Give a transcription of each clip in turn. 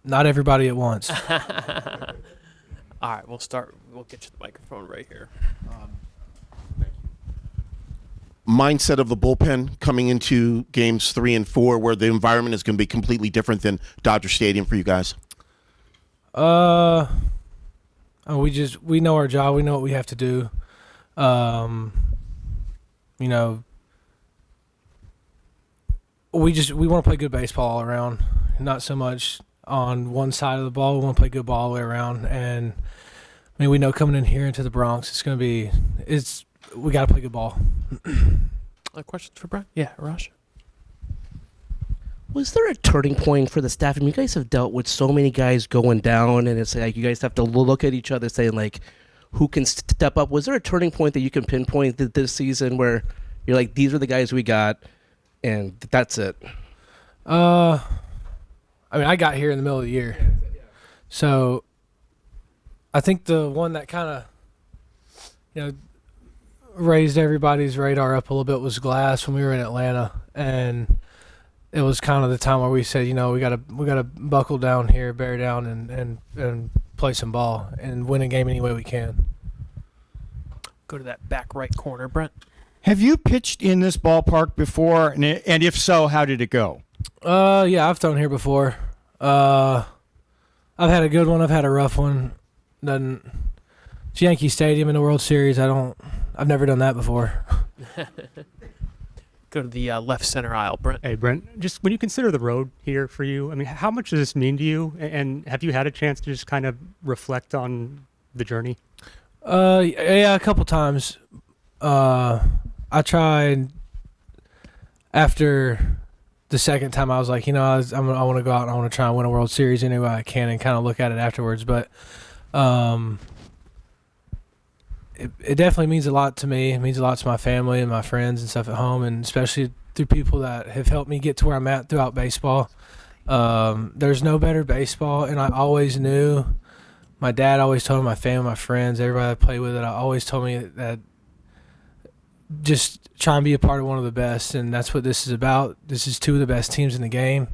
not everybody at once. All right, we'll start. We'll get you the microphone right here. Mindset of the bullpen coming into games 3 and 4, where the environment is going to be completely different than Dodger Stadium for you guys? We know our job. We know what we have to do. We want to play good baseball all around, not so much on one side of the ball. We want to play good ball all the way around. And we know coming in here into the Bronx, we got to play good ball. Questions for Brent? Yeah, Raj. Was there a turning point for the staff? I mean, you guys have dealt with so many guys going down, and it's like you guys have to look at each other saying, like, who can step up? Was there a turning point that you can pinpoint this season where you're like, these are the guys we got, and that's it? I got here in the middle of the year. So I think the one that kind of, raised everybody's radar up a little bit was Glass when we were in Atlanta. And it was kind of the time where we said, we gotta buckle down here, bear down, and play some ball and win a game any way we can. Go to that back right corner, Brent. Have you pitched in this ballpark before? And if so, how did it go? Yeah, I've thrown here before. I've had a good one. I've had a rough one. It's Yankee Stadium in the World Series. I've never done that before. Go to the left center aisle, Brent. Hey, Brent, just when you consider the road here for you, how much does this mean to you? And have you had a chance to just kind of reflect on the journey? Yeah, a couple times. I tried after the second time. I was like, I want to go out and I want to try and win a World Series any way I can, and kind of look at it afterwards. But it definitely means a lot to me. It means a lot to my family and my friends and stuff at home, and especially through people that have helped me get to where I'm at throughout baseball. There's no better baseball, and I always knew. My dad always told me, my family, my friends, everybody I play with, I always told me that just try and be a part of one of the best, and that's what this is about. This is two of the best teams in the game,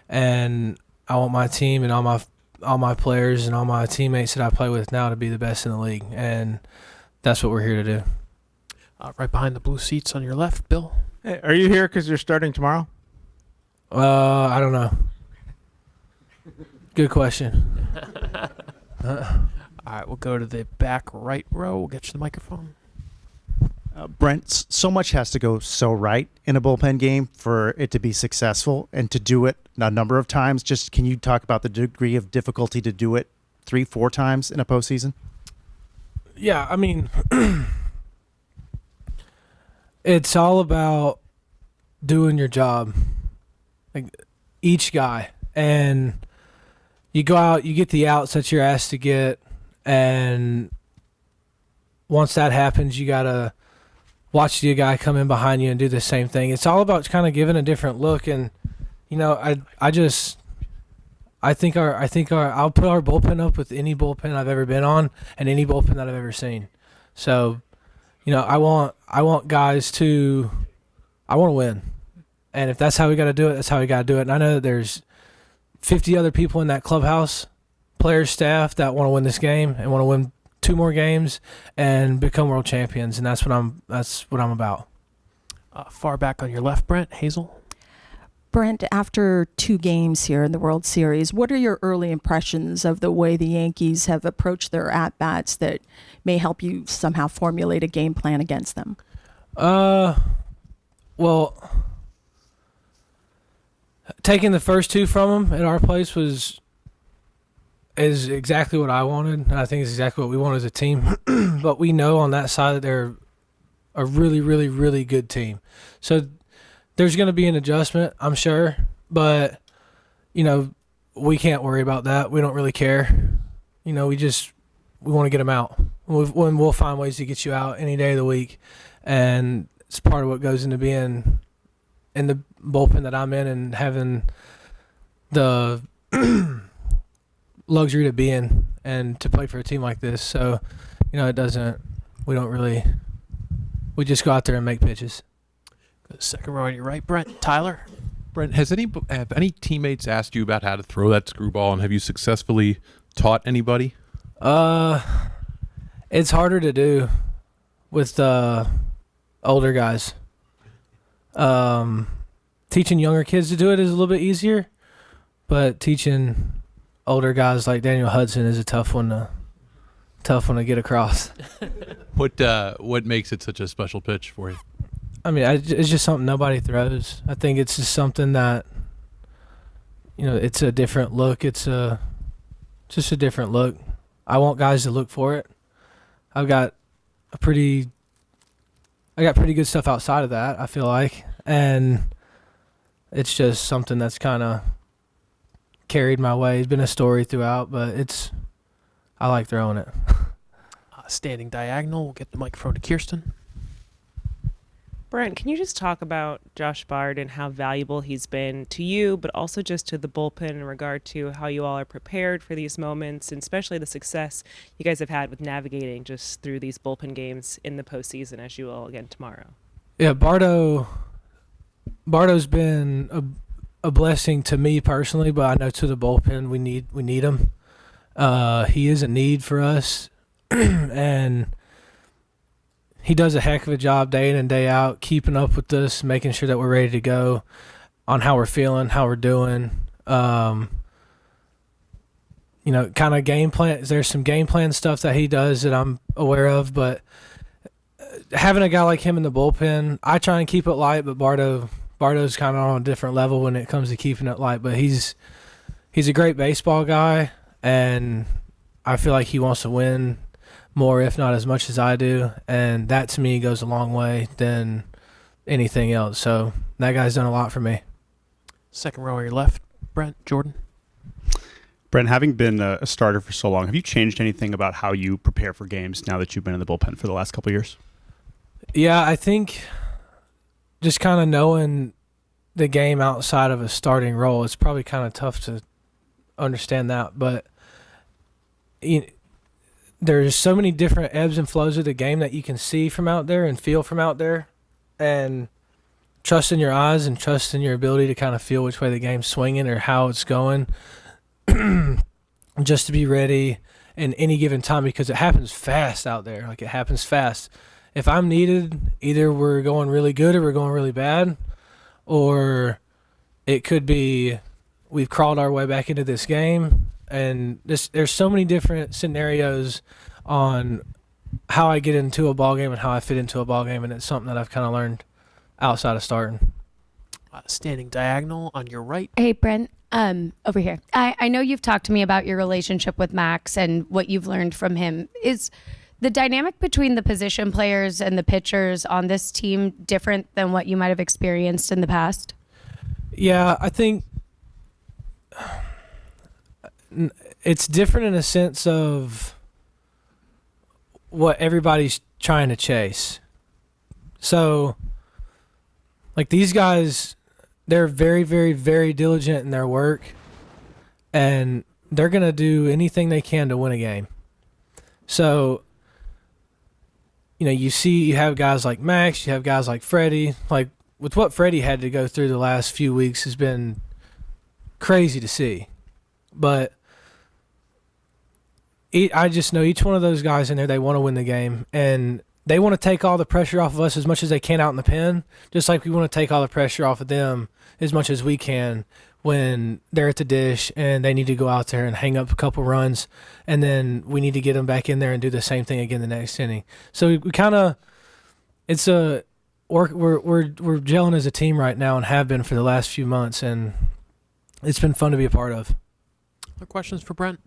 and I want my team and all my players and all my teammates that I play with now to be the best in the league, and that's what we're here to do. Right behind the blue seats on your left, Bill. Hey, are you here because you're starting tomorrow? I don't know. Good question. All right, we'll go to the back right row. We'll get you the microphone. Brent, so much has to go so right in a bullpen game for it to be successful, and to do it a number of times. Just can you talk about the degree of difficulty to do it 3-4 times in a postseason? Yeah, it's all about doing your job, like each guy. And you go out, you get the outs that you're asked to get, and once that happens, you got to watch the guy come in behind you and do the same thing. It's all about kind of giving a different look. And, I'll put our bullpen up with any bullpen I've ever been on and any bullpen that I've ever seen. So, I want guys to win. And if that's how we got to do it, that's how we got to do it. And I know that there's 50 other people in that clubhouse, players, staff, that want to win this game and want to win 2 more games and become world champions. And that's what I'm about. Far back on your left, Brent. Hazel. Brent, after 2 games here in the World Series, what are your early impressions of the way the Yankees have approached their at-bats that may help you somehow formulate a game plan against them? Well, taking the first 2 from them at our place is exactly what I wanted, and I think it's exactly what we want as a team. But we know on that side that they're a really, really, really good team. So there's going to be an adjustment, I'm sure, but, we can't worry about that. We don't really care. We want to get them out. We'll find ways to get you out any day of the week, and it's part of what goes into being in the bullpen that I'm in and having the luxury to be in and to play for a team like this. So, we just go out there and make pitches. Second row on your right, Brent. Tyler. Brent, have any teammates asked you about how to throw that screwball, and have you successfully taught anybody? It's harder to do with older guys. Teaching younger kids to do it is a little bit easier, but teaching older guys like Daniel Hudson is a tough one to get across. What makes it such a special pitch for you? I mean, it's just something nobody throws. I think it's just something that, it's a different look. It's just a different look. I want guys to look for it. I got pretty good stuff outside of that, I feel like. And it's just something that's kind of carried my way. It's been a story throughout, but I like throwing it. Standing diagonal, we'll get the microphone to Kirsten. Brent, can you just talk about Josh Bard and how valuable he's been to you, but also just to the bullpen in regard to how you all are prepared for these moments, and especially the success you guys have had with navigating just through these bullpen games in the postseason, as you will again tomorrow? Yeah, Bardo's been a blessing to me personally, but I know to the bullpen we need him. He is a need for us, and he does a heck of a job day in and day out, keeping up with us, making sure that we're ready to go on how we're feeling, how we're doing. Kind of game plan. There's some game plan stuff that he does that I'm aware of, but having a guy like him in the bullpen, I try and keep it light, but Bardo's kind of on a different level when it comes to keeping it light. But he's a great baseball guy, and I feel like he wants to win more, if not as much as I do, and that to me goes a long way than anything else. So that guy's done a lot for me. Second row on your left, Jordan. Brent, having been a starter for so long, have you changed anything about how you prepare for games now that you've been in the bullpen for the last couple of years? Yeah, I think just kind of knowing the game outside of a starting role, it's probably kind of tough to understand that, but there's so many different ebbs and flows of the game that you can see from out there and feel from out there, and trust in your eyes and trust in your ability to kind of feel which way the game's swinging or how it's going, just to be ready in any given time, because it happens fast out there. Like, it happens fast. If I'm needed, either we're going really good or we're going really bad, or it could be we've crawled our way back into this game. And there's so many different scenarios on how I get into a ball game and how I fit into a ball game, and it's something that I've kind of learned outside of starting. Standing diagonal on your right. Hey, Brent, over here. I know you've talked to me about your relationship with Max and what you've learned from him. Is the dynamic between the position players and the pitchers on this team different than what you might have experienced in the past? Yeah, I think it's different in a sense of what everybody's trying to chase. So, like, these guys, they're very, very, very diligent in their work, and they're going to do anything they can to win a game. So, you have guys like Max, you have guys like Freddie. Like, with what Freddie had to go through the last few weeks has been crazy to see. But I just know each one of those guys in there, they want to win the game, and they want to take all the pressure off of us as much as they can out in the pen, just like we want to take all the pressure off of them as much as we can when they're at the dish and they need to go out there and hang up a couple runs, and then we need to get them back in there and do the same thing again the next inning. So we kind of – we're gelling as a team right now and have been for the last few months, and it's been fun to be a part of. Other questions for Brent?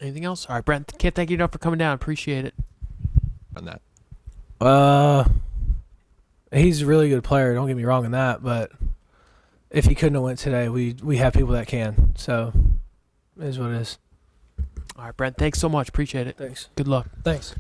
Anything else? All right, Brent, can't thank you enough for coming down. Appreciate it. On that. He's a really good player. Don't get me wrong in that, but if he couldn't have went today, we have people that can. So it is what it is. All right, Brent, thanks so much. Appreciate it. Thanks. Good luck. Thanks.